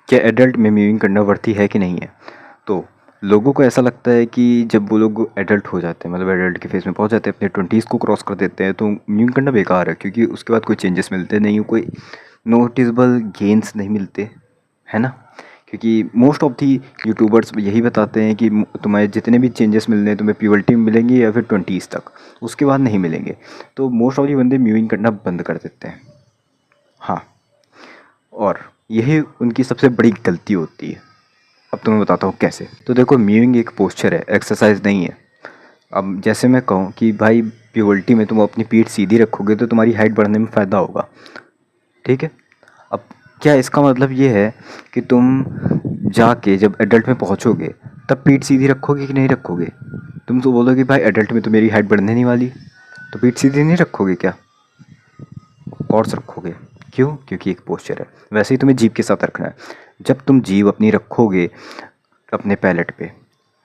क्या एडल्ट में म्यूइंग करना वर्ती है कि नहीं है। तो लोगों को ऐसा लगता है कि जब वो लोग एडल्ट हो जाते हैं, मतलब एडल्ट के फेज में पहुंच जाते हैं, अपने 20s को क्रॉस कर देते हैं, तो म्यूइंग करना बेकार है, क्योंकि उसके बाद कोई चेंजेस मिलते नहीं, कोई नोटिसबल गेंस नहीं मिलते, है ना। क्योंकि मोस्ट ऑफ दी यूट्यूबर्स यही बताते हैं कि तुम्हें जितने भी चेंजेस मिलने हैं तुम्हें प्यूबर्टी में मिलेंगे या फिर 20s तक, उसके बाद नहीं मिलेंगे। तो मोस्ट ऑफ दी बंदे म्यूइंग करना बंद कर देते हैं। हाँ, और यही उनकी सबसे बड़ी गलती होती है। अब तुम्हें बताता हूँ कैसे। तो देखो, म्यूइंग एक पोस्चर है, एक्सरसाइज नहीं है। अब जैसे मैं कहूँ कि भाई प्यूबर्टी में तुम अपनी पीठ सीधी रखोगे तो तुम्हारी हाइट बढ़ने में फ़ायदा होगा, ठीक है। अब क्या इसका मतलब ये है कि तुम जाके जब एडल्ट में पहुँचोगे तब पीठ सीधी रखोगे कि नहीं रखोगे। तुम तो बोलोगे भाई एडल्ट में तो मेरी हाइट बढ़ने नहीं वाली, तो पीठ सीधी नहीं रखोगे क्या, कोर्स रखोगे। क्यों? क्योंकि एक पोस्चर है। वैसे ही तुम्हें जीभ के साथ रखना है। जब तुम जीभ अपनी रखोगे अपने पैलेट पे,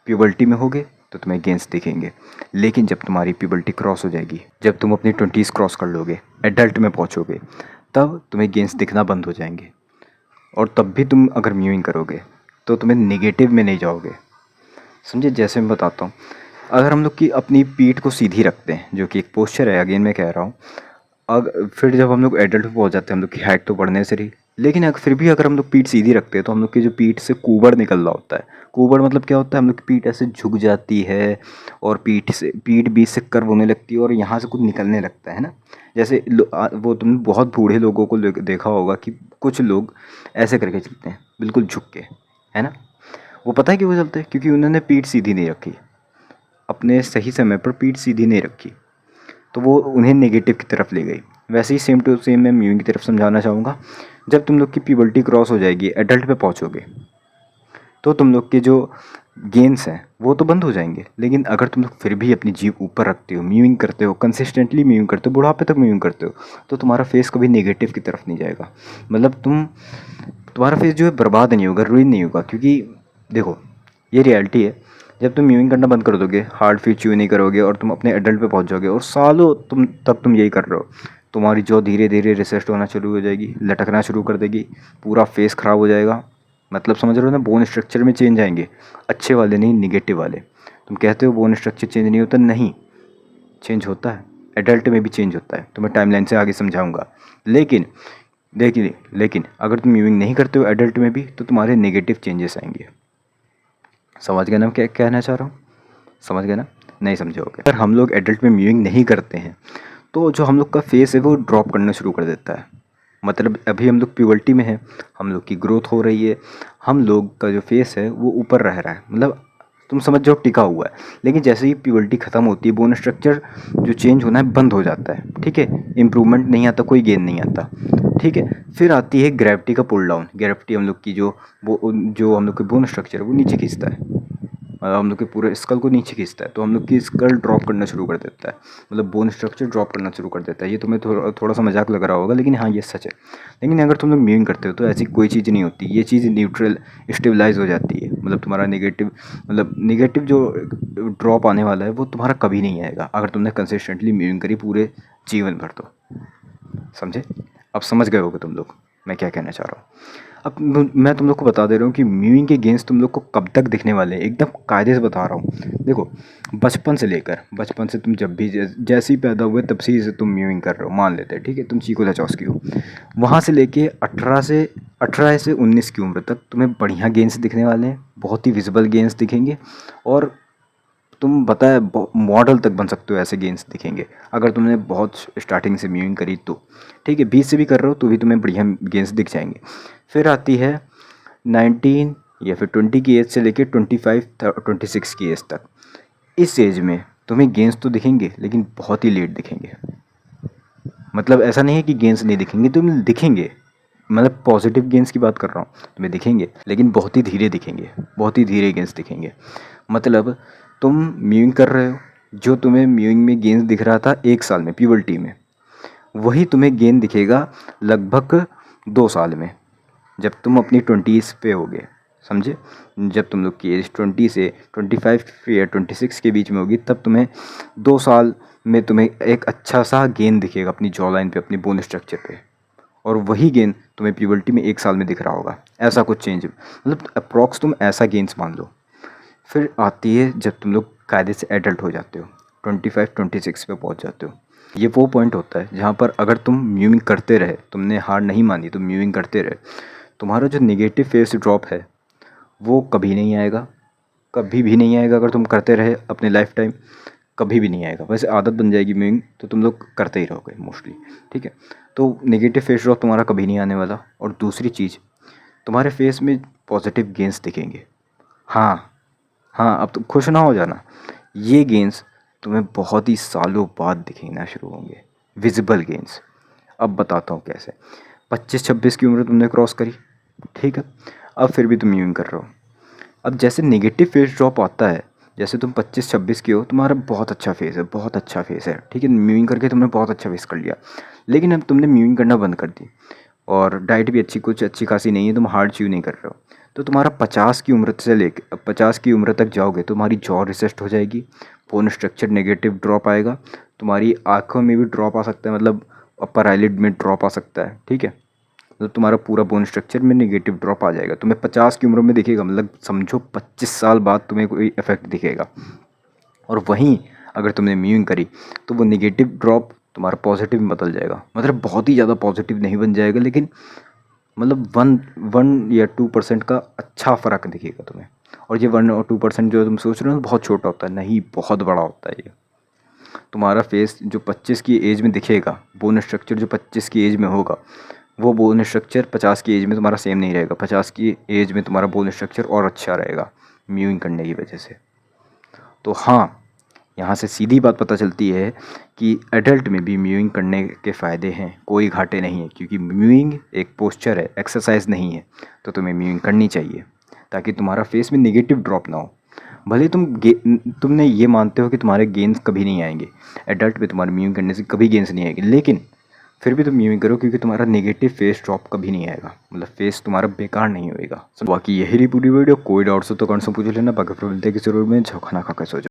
प्यूबर्टी में होगे तो तुम्हें गेंस दिखेंगे। लेकिन जब तुम्हारी प्यूबर्टी क्रॉस हो जाएगी, जब तुम अपनी 20s क्रॉस कर लोगे, एडल्ट में पहुंचोगे, तब तुम्हें गेंस दिखना बंद हो जाएंगे। और तब भी तुम अगर म्यूइंग करोगे तो तुम्हें नेगेटिव में नहीं जाओगे, समझे। जैसे मैं बताता हूँ, अगर हम लोग की अपनी पीठ को सीधी रखते हैं, जो कि एक पोस्चर है, अगेन मैं कह रहा हूँ, फिर जब हम लोग एडल्ट पे पहुंच जाते हैं, हम लोग की हाइट तो बढ़ने से रही, लेकिन फिर भी अगर हम लोग पीठ सीधी रखते हैं तो हम लोग की जो पीठ से कूबड़ निकल रहा होता है। कूबड़ मतलब क्या होता है, हम लोग की पीठ ऐसे झुक जाती है और पीठ बीच से कर्व होने लगती है और यहाँ से कुछ निकलने लगता है ना। जैसे वो तुमने बहुत बूढ़े लोगों को देखा होगा कि कुछ लोग ऐसे करके चलते हैं, बिल्कुल झुक के, है ना। वो पता है क्यों चलते हैं? क्योंकि उन्होंने पीठ सीधी नहीं रखी, अपने सही समय पर पीठ सीधी नहीं रखी, तो वो उन्हें नेगेटिव की तरफ ले गई। वैसे ही सेम टू सेम मैं म्यूइंग की तरफ समझाना चाहूँगा। जब तुम लोग की प्यूबर्टी क्रॉस हो जाएगी, एडल्ट पे पहुँचोगे, तो तुम लोग के जो गेंस हैं वो तो बंद हो जाएंगे। लेकिन अगर तुम लोग फिर भी अपनी जीभ ऊपर रखते हो, म्यूइंग करते हो, कंसिस्टेंटली म्यूइंग करते हो, बुढ़ापे तक म्यूइंग करते हो, तो तुम्हारा फेस कभी नेगेटिव की तरफ नहीं जाएगा। मतलब तुम्हारा फेस जो है बर्बाद नहीं होगा, रुइन नहीं होगा। क्योंकि देखो, ये रियलिटी है। जब तुम म्यूइंग करना बंद कर दोगे, हार्ड फीड च्यू नहीं करोगे और तुम अपने एडल्ट पे पहुंच जाओगे और सालों तुम यही कर रहे हो, तुम्हारी जॉ धीरे धीरे रिसेस्ट होना शुरू हो जाएगी, लटकना शुरू कर देगी, पूरा फेस ख़राब हो जाएगा। मतलब समझ रहे हो ना, बोन स्ट्रक्चर में चेंज आएंगे, अच्छे वाले नहीं, निगेटिव वाले। तुम कहते हो बोन स्ट्रक्चर चेंज नहीं होता, नहीं, चेंज होता है, एडल्ट में भी चेंज होता है। तो मैं टाइमलाइन से आगे समझाऊंगा। लेकिन देखिए, लेकिन अगर तुम म्यूइंग नहीं करते हो एडल्ट में भी, तो तुम्हारे नेगेटिव चेंजेस आएंगे। समझ गए ना मैं क्या कहना चाह रहा हूँ? समझ गए ना? नहीं समझे होगे। अगर हम लोग एडल्ट में म्यूइंग नहीं करते हैं तो जो हम लोग का फेस है वो ड्रॉप करना शुरू कर देता है। मतलब अभी हम लोग प्यूबर्टी में हैं, हम लोग की ग्रोथ हो रही है, हम लोग का जो फेस है वो ऊपर रह रहा है, मतलब तुम समझ जाओ टिका हुआ है। लेकिन जैसे ही प्यूबर्टी ख़त्म होती है, बोन स्ट्रक्चर जो चेंज होना है बंद हो जाता है, ठीक है, इम्प्रूवमेंट नहीं आता, कोई गेन नहीं आता, ठीक है। फिर आती है ग्रेविटी का पुल डाउन। ग्रेविटी हम लोग की जो हम लोग की बोन स्ट्रक्चर है वो नीचे खींचता है, हम लोग के पूरे स्कल को नीचे खींचता है, तो हम लोग की स्कल ड्रॉप करना शुरू कर देता है, मतलब बोन स्ट्रक्चर ड्रॉप करना शुरू कर देता है। ये तुम्हें थोड़ा सा मजाक लग रहा होगा, लेकिन हाँ ये सच है। लेकिन अगर तुम लोग म्यूइंग करते हो तो ऐसी कोई चीज़ नहीं होती, ये चीज़ न्यूट्रल स्टेबलाइज हो जाती है। मतलब तुम्हारा नेगेटिव जो ड्रॉप आने वाला है वो तुम्हारा कभी नहीं आएगा, अगर तुमने कंसिस्टेंटली म्यूइंग करी पूरे जीवन भर तो। समझे? अब समझ गए होगे तुम लोग मैं क्या कहना चाह रहा हूँ। अब मैं तुम लोग को बता दे रहा हूँ कि म्यूइंग के गेंस तुम लोग को कब तक दिखने वाले हैं, एकदम कायदे से बता रहा हूँ। देखो, बचपन से तुम जब भी जैसे ही पैदा हुए तब से तुम म्यूइंग कर रहे हो, मान लेते हैं, ठीक है, तुम चीको लचौस्की हो। वहाँ से लेके 18 से 19 की उम्र तक तुम्हें बढ़िया गेंस दिखने वाले हैं, बहुत ही विजिबल गेंस दिखेंगे। और तुम बताए मॉडल तक बन सकते हो, ऐसे गेंस दिखेंगे अगर तुमने बहुत स्टार्टिंग से म्यूइंग करी तो, ठीक है। 20 से भी कर रहे हो तो भी तुम्हें बढ़िया गेंस दिख जाएंगे। फिर आती है 19 या फिर 20 की एज से लेकर 25 26 की एज तक। इस एज में तुम्हें गेंस तो दिखेंगे लेकिन बहुत ही लेट दिखेंगे। मतलब ऐसा नहीं है कि गेंस नहीं दिखेंगे, तुम्हें दिखेंगे, मतलब पॉजिटिव गेंस की बात कर रहा हूँ, तुम्हें दिखेंगे लेकिन बहुत ही धीरे दिखेंगे, बहुत ही धीरे गेंस दिखेंगे। मतलब तुम म्यूइंग कर रहे हो, जो तुम्हें म्यूइंग में गेंस दिख रहा था 1 साल में प्यूबर्टी में, वही तुम्हें गेन दिखेगा लगभग 2 साल में, जब तुम अपनी 20s पे होगे। समझे? जब तुम लोग की एज 20 से 25 या 26 के बीच में होगी, तब तुम्हें 2 साल में तुम्हें एक अच्छा सा गेन दिखेगा अपनी जॉ लाइन पे, अपनी बोन स्ट्रक्चर पे। और वही गेन तुम्हें प्यूबर्टी में 1 साल में दिख रहा होगा। ऐसा कुछ चेंज मतलब अप्रॉक्स तुम ऐसा गेन्स मान लो। फिर आती है जब तुम लोग कायदे से एडल्ट हो जाते हो, 25-26 पे पहुंच जाते हो। ये वो पॉइंट होता है जहाँ पर अगर तुम म्यूइंग करते रहे, तुमने हार नहीं मानी, तुम म्यूइंग करते रहे, तुम्हारा जो नेगेटिव फेस ड्रॉप है वो कभी नहीं आएगा, कभी भी नहीं आएगा। अगर तुम करते रहे अपने लाइफ टाइम, कभी भी नहीं आएगा। वैसे आदत बन जाएगी म्यूइंग तो तुम लोग करते ही रहोगे मोस्टली, ठीक है। तो नेगेटिव फेस ड्रॉप तुम्हारा कभी नहीं आने वाला। और दूसरी चीज़, तुम्हारे फेस में पॉजिटिव गेंस दिखेंगे। हाँ, हाँ, अब तुम खुश ना हो जाना, ये गेंस तुम्हें बहुत ही सालों बाद दिखना शुरू होंगे, विजिबल गेंस। अब बताता हूँ कैसे। 25-26 की उम्र तुमने क्रॉस करी, ठीक है, अब फिर भी तुम यूं कर रहे हो। अब जैसे नेगेटिव फेस ड्रॉप आता है, जैसे तुम 25-26 के हो, तुम्हारा बहुत अच्छा फेस है, बहुत अच्छा फेस है, ठीक है, म्यूइंग करके तुमने बहुत अच्छा फेस कर लिया। लेकिन अब तुमने म्यूइंग करना बंद कर दी और डाइट भी कुछ अच्छी खासी नहीं है, तुम हार्ड च्यू नहीं कर रहे हो, तो तुम्हारा 50 की उम्र से लेकर 50 की उम्र तक जाओगे तो तुम्हारी जॉ रिसेस्ट हो जाएगी, बोन स्ट्रक्चर नेगेटिव ड्रॉप आएगा, तुम्हारी आँखों में भी ड्रॉप आ सकता है, मतलब अपर आईलिड में ड्रॉप आ सकता है, ठीक है। मतलब तुम्हारा पूरा बोन स्ट्रक्चर में नेगेटिव ड्रॉप आ जाएगा, तुम्हें 50 की उम्र में दिखेगा, मतलब समझो 25 साल बाद तुम्हें कोई इफेक्ट दिखेगा। और वहीं अगर तुमने म्यूइंग करी तो वो नेगेटिव ड्रॉप तुम्हारा पॉजिटिव में बदल जाएगा, मतलब बहुत ही ज़्यादा पॉजिटिव नहीं बन जाएगा, लेकिन मतलब 1 या 2% का अच्छा फ़र्क दिखेगा तुम्हें। और ये 1 और 2% जो तुम सोच रहे हो बहुत छोटा होता है, नहीं, बहुत बड़ा होता है ये। तुम्हारा फेस जो 25 की एज में दिखेगा, बोन स्ट्रक्चर जो 25 की एज में होगा, वो बोन स्ट्रक्चर 50 की एज में तुम्हारा सेम नहीं रहेगा। 50 की एज में तुम्हारा बोन स्ट्रक्चर और अच्छा रहेगा म्यूइंग करने की वजह से। तो हाँ, यहाँ से सीधी बात पता चलती है कि एडल्ट में भी म्यूइंग करने के फ़ायदे हैं, कोई घाटे नहीं है, क्योंकि म्यूइंग एक पोस्चर है, एक्सरसाइज नहीं है। तो तुम्हें म्यूइंग करनी चाहिए ताकि तुम्हारा फेस में नेगेटिव ड्रॉप ना हो। भले तुमने ये मानते हो कि तुम्हारे गेंस कभी नहीं आएंगे, एडल्ट में तुम्हारे म्यूइंग करने से कभी गेंस नहीं आएंगे, लेकिन फिर भी तुम म्यूइंग करो क्योंकि तुम्हारा नेगेटिव फेस ड्रॉप कभी नहीं आएगा, मतलब फेस तुम्हारा बेकार नहीं होएगा। बाकी यही रही पूरी वीडियो। कोई डाउट्स हो तो कमेंट्स में पूछ लेना, बाकी फिर मिलते हैं किसी वीडियो में। खाना खा के सो जाओ।